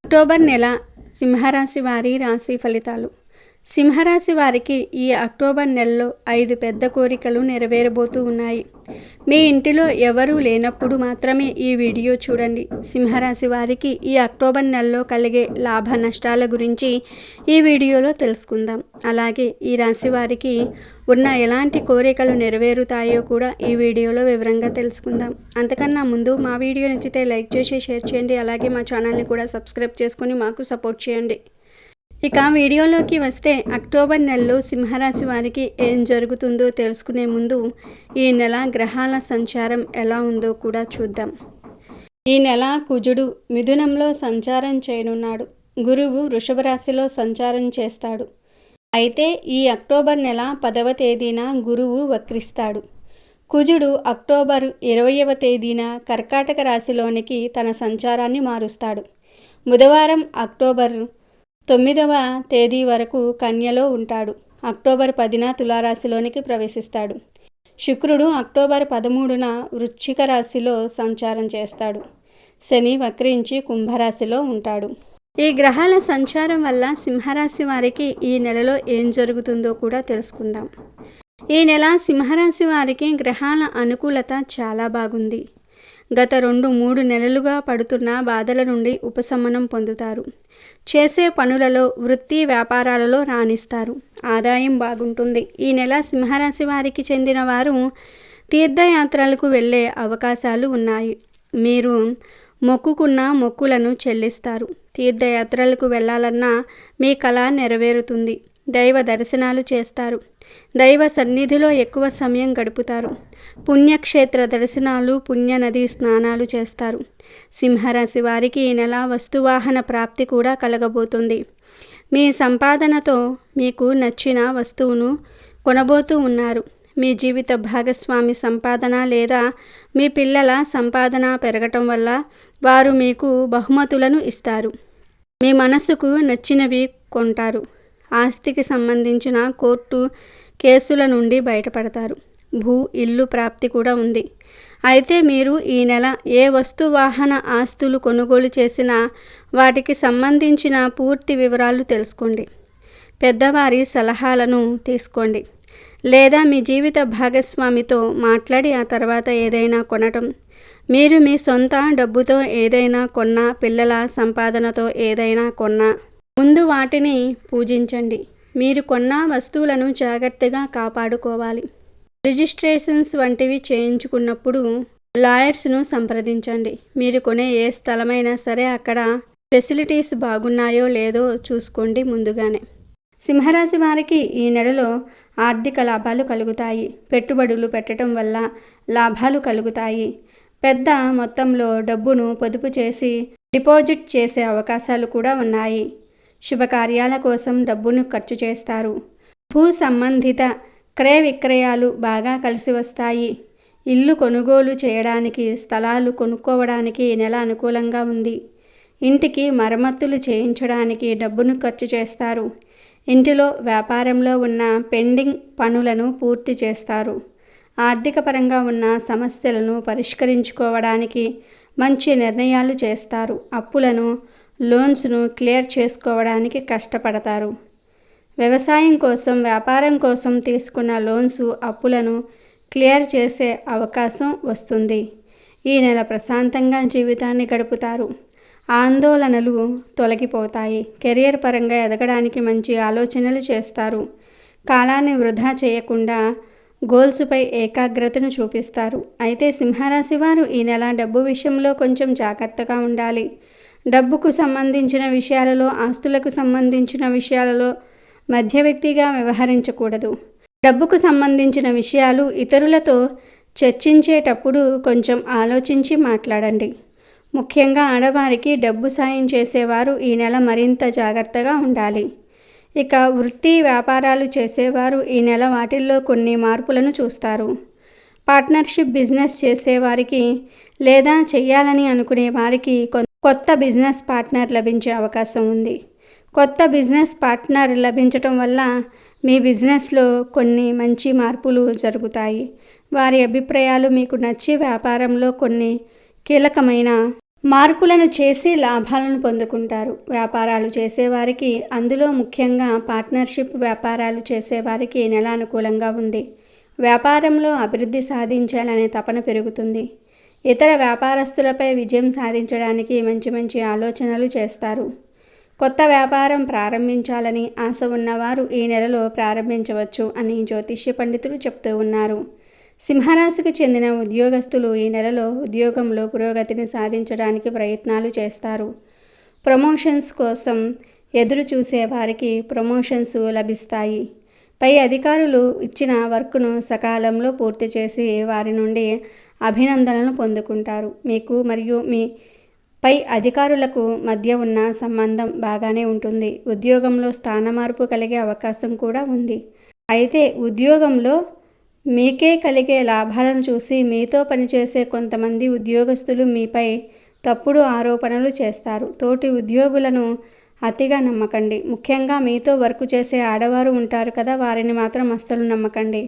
October నెల సింహరాశి వారి రాశి ఫలితాలు. సింహరాశి వారికి ఈ అక్టోబర్ నెలలో 5 పెద్ద కోరికలు నెరవేరబోతూ ఉన్నాయి. మీ ఇంటిలో ఎవరూ లేనప్పుడు మాత్రమే ఈ వీడియో చూడండి. సింహరాశి వారికి ఈ అక్టోబర్ నెలలో కలిగే లాభ నష్టాల గురించి ఈ వీడియోలో తెలుసుకుందాం. అలాగే ఈ రాశి వారికి ఉన్న ఎలాంటి కోరికలు నెరవేరుతాయో కూడా ఈ వీడియోలో వివరంగా తెలుసుకుందాం. అంతకన్నా ముందు మా వీడియో నచ్చితే లైక్ చేసి షేర్ చేయండి. అలాగే మా ఛానల్ని కూడా సబ్స్క్రైబ్ చేసుకొని మాకు సపోర్ట్ చేయండి. ఇక వీడియోలోకి వస్తే, అక్టోబర్ నెలలో సింహరాశి వారికి ఏం జరుగుతుందో తెలుసుకునే ముందు ఈ నెల గ్రహాల సంచారం ఎలా ఉందో కూడా చూద్దాం. ఈ నెల కుజుడు మిథునంలో సంచారం చేయనున్నాడు. గురువు వృషభ రాశిలో సంచారం చేస్తాడు. అయితే ఈ అక్టోబర్ నెల 10వ తేదీన గురువు వక్రిస్తాడు. కుజుడు అక్టోబర్ 20వ తేదీన కర్కాటక రాశిలోనికి తన సంచారాన్ని మారుస్తాడు. బుధవారం అక్టోబర్ 9వ తేదీ వరకు కన్యలో ఉంటాడు. అక్టోబర్ 10న తులారాశిలోనికి ప్రవేశిస్తాడు. శుక్రుడు అక్టోబర్ 13న వృశ్చిక రాశిలో సంచారం చేస్తాడు. శని వక్రించి కుంభరాశిలో ఉంటాడు. ఈ గ్రహాల సంచారం వల్ల సింహరాశి వారికి ఈ నెలలో ఏం జరుగుతుందో కూడా తెలుసుకుందాం. ఈ నెల సింహరాశి వారికి గ్రహాల అనుకూలత చాలా బాగుంది. గత 2-3 నెలలుగా పడుతున్న బాధల నుండి ఉపశమనం పొందుతారు. చేసే పనులలో, వృత్తి వ్యాపారాలలో రాణిస్తారు. ఆదాయం బాగుంటుంది. ఈ నెల సింహరాశి వారికి చెందిన వారు తీర్థయాత్రలకు వెళ్ళే అవకాశాలు ఉన్నాయి. మీరు మొక్కుకున్న మొక్కులను చెల్లిస్తారు. తీర్థయాత్రలకు వెళ్ళాలన్నా మీ కల నెరవేరుతుంది. దైవ దర్శనాలు చేస్తారు. దైవ సన్నిధిలో ఎక్కువ సమయం గడుపుతారు. పుణ్యక్షేత్ర దర్శనాలు, పుణ్యనది స్నానాలు చేస్తారు. సింహరాశి వారికి ఈ నెల వస్తువాహన ప్రాప్తి కూడా కలగబోతుంది. మీ సంపాదనతో మీకు నచ్చిన వస్తువును కొనబోతూ ఉన్నారు. మీ జీవిత భాగస్వామి సంపాదన లేదా మీ పిల్లల సంపాదన పెరగటం వల్ల వారు మీకు బహుమతులను ఇస్తారు. మీ మనసుకు నచ్చినవి కొంటారు. ఆస్తికి సంబంధించిన కోర్టు కేసుల నుండి బయటపడతారు. ఇల్లు ప్రాప్తి కూడా ఉంది. అయితే మీరు ఈ నెల ఏ వస్తు వాహన ఆస్తులు కొనుగోలు చేసినా వాటికి సంబంధించిన పూర్తి వివరాలు తెలుసుకోండి. పెద్దవారి సలహాలను తీసుకోండి. లేదా మీ జీవిత భాగస్వామితో మాట్లాడి ఆ తర్వాత ఏదైనా కొనటం. మీరు మీ సొంత డబ్బుతో ఏదైనా కొన్నా, పిల్లల సంపాదనతో ఏదైనా కొన్నా ముందు వాటిని పూజించండి. మీరు కొన్న వస్తువులను జాగ్రత్తగా కాపాడుకోవాలి. రిజిస్ట్రేషన్స్ వంటివి చేయించుకున్నప్పుడు లాయర్స్ను సంప్రదించండి. మీరు కొనే ఏ స్థలమైనా సరే అక్కడ ఫెసిలిటీస్ బాగున్నాయో లేదో చూసుకోండి ముందుగానే. సింహరాశి వారికి ఈ నెలలో ఆర్థిక లాభాలు కలుగుతాయి. పెట్టుబడులు పెట్టడం వల్ల లాభాలు కలుగుతాయి. పెద్ద మొత్తంలో డబ్బును పొదుపు చేసి డిపాజిట్ చేసే అవకాశాలు కూడా ఉన్నాయి. శుభకార్యాల కోసం డబ్బును ఖర్చు చేస్తారు. భూ సంబంధిత క్రయ విక్రయాలు బాగా కలిసి వస్తాయి. ఇల్లు కొనుగోలు చేయడానికి, స్థలాలు కొనుక్కోవడానికి ఈ నెల అనుకూలంగా ఉంది. ఇంటికి మరమ్మతులు చేయించడానికి డబ్బును ఖర్చు చేస్తారు. ఇంటిలో, వ్యాపారంలో ఉన్న పెండింగ్ పనులను పూర్తి చేస్తారు. ఆర్థిక పరంగా ఉన్న సమస్యలను పరిష్కరించుకోవడానికి మంచి నిర్ణయాలు చేస్తారు. అప్పులను, లోన్స్ను క్లియర్ చేసుకోవడానికి కష్టపడతారు. వ్యవసాయం కోసం, వ్యాపారం కోసం తీసుకున్న లోన్స్, అప్పులను క్లియర్ చేసే అవకాశం వస్తుంది. ఈ నెల ప్రశాంతంగా జీవితాన్ని గడుపుతారు. ఆందోళనలు తొలగిపోతాయి. కెరియర్ పరంగా ఎదగడానికి మంచి ఆలోచనలు చేస్తారు. కాలాన్ని వృధా చేయకుండా గోల్స్పై ఏకాగ్రతను చూపిస్తారు. అయితే సింహరాశి వారు ఈ నెల డబ్బు విషయంలో కొంచెం జాగ్రత్తగా ఉండాలి. డబ్బుకు సంబంధించిన విషయాలలో, ఆస్తులకు సంబంధించిన విషయాలలో మధ్యవ్యక్తిగా వ్యవహరించకూడదు. డబ్బుకు సంబంధించిన విషయాలు ఇతరులతో చర్చించేటప్పుడు కొంచెం ఆలోచించి మాట్లాడండి. ముఖ్యంగా ఆడవారికి డబ్బు సాయం చేసేవారు ఈ నెల మరింత జాగ్రత్తగా ఉండాలి. ఇక వృత్తి వ్యాపారాలు చేసేవారు ఈ నెల వాటిల్లో కొన్ని మార్పులను చూస్తారు. పార్ట్నర్షిప్ బిజినెస్ చేసేవారికి లేదా చేయాలని అనుకునే వారికి కొత్త బిజినెస్ పార్ట్నర్ లభించే అవకాశం ఉంది. కొత్త బిజినెస్ పార్ట్నర్ లభించటం వల్ల మీ బిజినెస్లో కొన్ని మంచి మార్పులు జరుగుతాయి. వారి అభిప్రాయాలు మీకు నచ్చి వ్యాపారంలో కొన్ని కీలకమైన మార్పులను చేసి లాభాలను పొందుకుంటారు. వ్యాపారాలు చేసేవారికి, అందులో ముఖ్యంగా పార్ట్నర్షిప్ వ్యాపారాలు చేసేవారికి ఈ నెల అనుకూలంగా ఉంది. వ్యాపారంలో అభివృద్ధి సాధించాలనే తపన పెరుగుతుంది. ఇతర వ్యాపారస్తులపై విజయం సాధించడానికి మంచి మంచి ఆలోచనలు చేస్తారు. కొత్త వ్యాపారం ప్రారంభించాలని ఆశ ఉన్నవారు ఈ నెలలో ప్రారంభించవచ్చు అని జ్యోతిష్య పండితులు చెప్తూ ఉన్నారు. సింహరాశికి చెందిన ఉద్యోగస్తులు ఈ నెలలో ఉద్యోగంలో పురోగతిని సాధించడానికి ప్రయత్నాలు చేస్తారు. ప్రమోషన్స్ కోసం ఎదురు చూసే వారికి ప్రమోషన్స్ లభిస్తాయి. పై అధికారులు ఇచ్చిన వర్క్ను సకాలంలో పూర్తి చేసి వారి నుండి అభినందనలు పొందుకుంటారు. మీకు మరియు మీ పై అధికారులకు మధ్య ఉన్న సంబంధం బాగానే ఉంటుంది. ఉద్యోగంలో స్థాన మార్పు కలిగే అవకాశం కూడా ఉంది. అయితే ఉద్యోగంలో మీకే కలిగే లాభాలను చూసి మీతో పనిచేసే కొంతమంది ఉద్యోగస్తులు మీపై తప్పుడు ఆరోపణలు చేస్తారు. తోటి ఉద్యోగులను అతిగా నమ్మకండి. ముఖ్యంగా మీతో వర్క్ చేసే ఆడవారు ఉంటారు కదా, వారిని మాత్రం అస్సలు నమ్మకండి.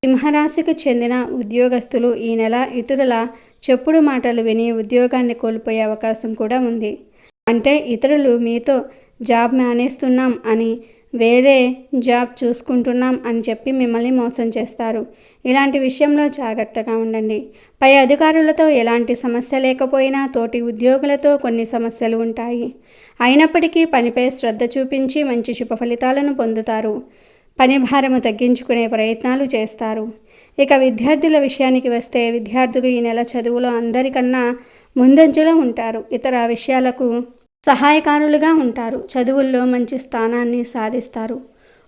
సింహరాశికి చెందిన ఉద్యోగస్తులు ఈ నెల ఇతరుల చెప్పుడు మాటలు విని ఉద్యోగాన్ని కోల్పోయే అవకాశం కూడా ఉంది. అంటే ఇతరులు మీతో జాబ్ మానేస్తున్నాం అని, వేరే జాబ్ చూసుకుంటున్నాం అని చెప్పి మిమ్మల్ని మోసం చేస్తారు. ఇలాంటి విషయంలో జాగ్రత్తగా ఉండండి. పై అధికారులతో ఎలాంటి సమస్య లేకపోయినా తోటి ఉద్యోగులతో కొన్ని సమస్యలు ఉంటాయి. అయినప్పటికీ పనిపై శ్రద్ధ చూపించి మంచి శుభ ఫలితాలను పొందుతారు. పని భారము తగ్గించుకునే ప్రయత్నాలు చేస్తారు. ఇక విద్యార్థుల విషయానికి వస్తే విద్యార్థులు ఈ నెల చదువులో అందరికన్నా ముందంజలో ఉంటారు. ఇతర విషయాలకు సహాయకారులుగా ఉంటారు. చదువుల్లో మంచి స్థానాన్ని సాధిస్తారు.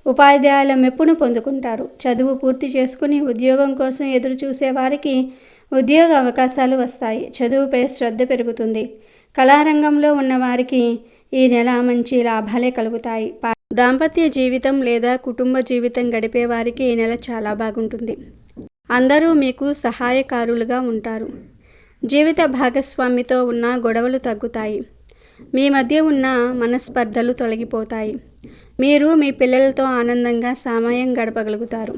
ఉపాధ్యాయుల మెప్పును పొందుకుంటారు. చదువు పూర్తి చేసుకుని ఉద్యోగం కోసం ఎదురు చూసే వారికి ఉద్యోగ అవకాశాలు వస్తాయి. చదువుపై శ్రద్ధ పెరుగుతుంది. కళారంగంలో ఉన్నవారికి ఈ నెల మంచి లాభాలే కలుగుతాయి. దాంపత్య జీవితం లేదా కుటుంబ జీవితం గడిపే వారికి ఈ నెల చాలా బాగుంటుంది. అందరూ మీకు సహాయకారులుగా ఉంటారు. జీవిత భాగస్వామితో ఉన్న గొడవలు తగ్గుతాయి. మీ మధ్య ఉన్న మనస్పర్ధలు తొలగిపోతాయి. మీరు మీ పిల్లలతో ఆనందంగా సమయం గడపగలుగుతారు.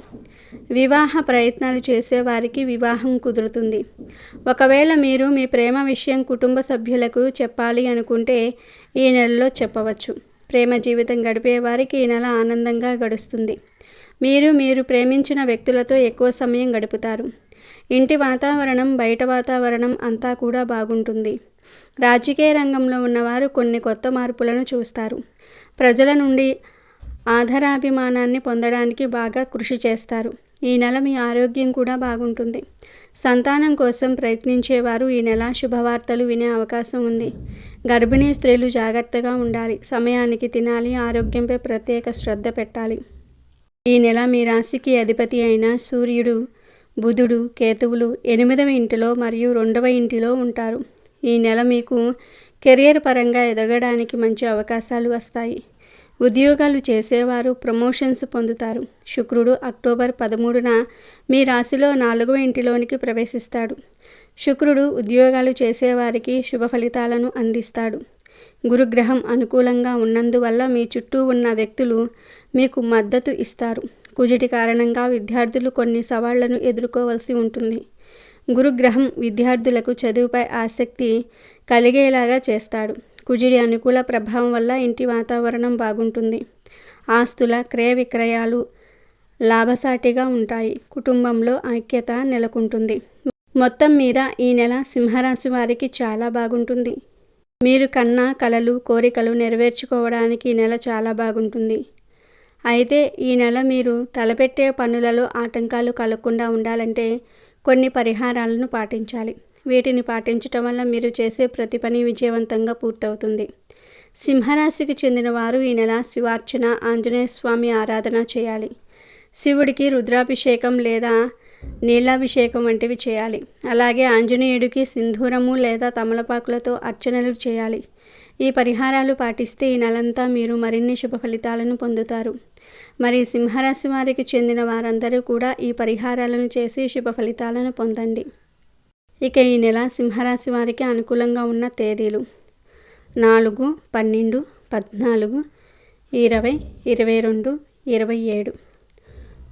వివాహ ప్రయత్నాలు చేసేవారికి వివాహం కుదురుతుంది. ఒకవేళ మీరు మీ ప్రేమ విషయం కుటుంబ సభ్యులకు చెప్పాలి అనుకుంటే ఈ నెలలో చెప్పవచ్చు. ప్రేమ జీవితం గడిపే వారికి ఈ నెల ఆనందంగా గడుస్తుంది. మీరు ప్రేమించిన వ్యక్తులతో ఎక్కువ సమయం గడుపుతారు. ఇంటి వాతావరణం, బయట వాతావరణం అంతా కూడా బాగుంటుంది. రాజకీయ రంగంలో ఉన్నవారు కొన్ని కొత్త మార్పులను చూస్తారు. ప్రజల నుండి ఆదరాభిమానాన్ని పొందడానికి బాగా కృషి చేస్తారు. ఈ నెల మీ ఆరోగ్యం కూడా బాగుంటుంది. సంతానం కోసం ప్రయత్నించేవారు ఈ నెల శుభవార్తలు వినే అవకాశం ఉంది. గర్భిణీ స్త్రీలు జాగ్రత్తగా ఉండాలి. సమయానికి తినాలి. ఆరోగ్యంపై ప్రత్యేక శ్రద్ధ పెట్టాలి. ఈ నెల మీ రాశికి అధిపతి అయిన సూర్యుడు, బుధుడు, కేతువులు 8వ ఇంటిలో మరియు 2వ ఇంటిలో ఉంటారు. ఈ నెల మీకు కెరియర్ పరంగా ఎదగడానికి మంచి అవకాశాలు వస్తాయి. ఉద్యోగాలు చేసేవారు ప్రమోషన్స్ పొందుతారు. శుక్రుడు అక్టోబర్ 13న మీ రాశిలో 4వ ఇంటిలోనికి ప్రవేశిస్తాడు. శుక్రుడు ఉద్యోగాలు చేసేవారికి శుభ ఫలితాలను అందిస్తాడు. గురుగ్రహం అనుకూలంగా ఉన్నందువల్ల మీ చుట్టూ ఉన్న వ్యక్తులు మీకు మద్దతు ఇస్తారు. కుజుడి కారణంగా విద్యార్థులు కొన్ని సవాళ్లను ఎదుర్కోవాల్సి ఉంటుంది. గురుగ్రహం విద్యార్థులకు చదువుపై ఆసక్తి కలిగేలాగా చేస్తాడు. కుజుడి అనుకూల ప్రభావం వల్ల ఇంటి వాతావరణం బాగుంటుంది. ఆస్తుల క్రయ విక్రయాలు లాభసాటిగా ఉంటాయి. కుటుంబంలో ఐక్యత నెలకొంటుంది. మొత్తం మీద ఈ నెల సింహరాశి వారికి చాలా బాగుంటుంది. మీరు కన్న కలలు, కోరికలు నెరవేర్చుకోవడానికి ఈ నెల చాలా బాగుంటుంది. అయితే ఈ నెల మీరు తలపెట్టే పనులలో ఆటంకాలు కలగకుండా ఉండాలంటే కొన్ని పరిహారాలను పాటించాలి. వీటిని పాటించటం వల్ల మీరు చేసే ప్రతి పని విజయవంతంగా పూర్తవుతుంది. సింహరాశికి చెందిన వారు ఈ నెల శివార్చన, ఆంజనేయ స్వామి ఆరాధన చేయాలి. శివుడికి రుద్రాభిషేకం లేదా నీలాభిషేకం వంటివి చేయాలి. అలాగే ఆంజనేయుడికి సింధూరము లేదా తమలపాకులతో అర్చనలు చేయాలి. ఈ పరిహారాలు పాటిస్తే ఈ నెలంతా మీరు మరిన్ని శుభ ఫలితాలను పొందుతారు. మరి సింహరాశి వారికి చెందిన వారందరూ కూడా ఈ పరిహారాలను చేసి శుభ ఫలితాలను పొందండి. ఇక ఈ నెల సింహరాశి వారికి అనుకూలంగా ఉన్న తేదీలు 4, 12, 14, 20, 22, 27.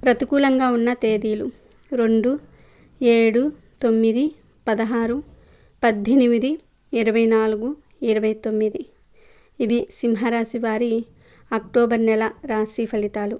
ప్రతికూలంగా ఉన్న తేదీలు 2, 7, 9, 16, 18, 24, 29. ఇవి సింహరాశి వారి అక్టోబర్ నెల రాశి ఫలితాలు.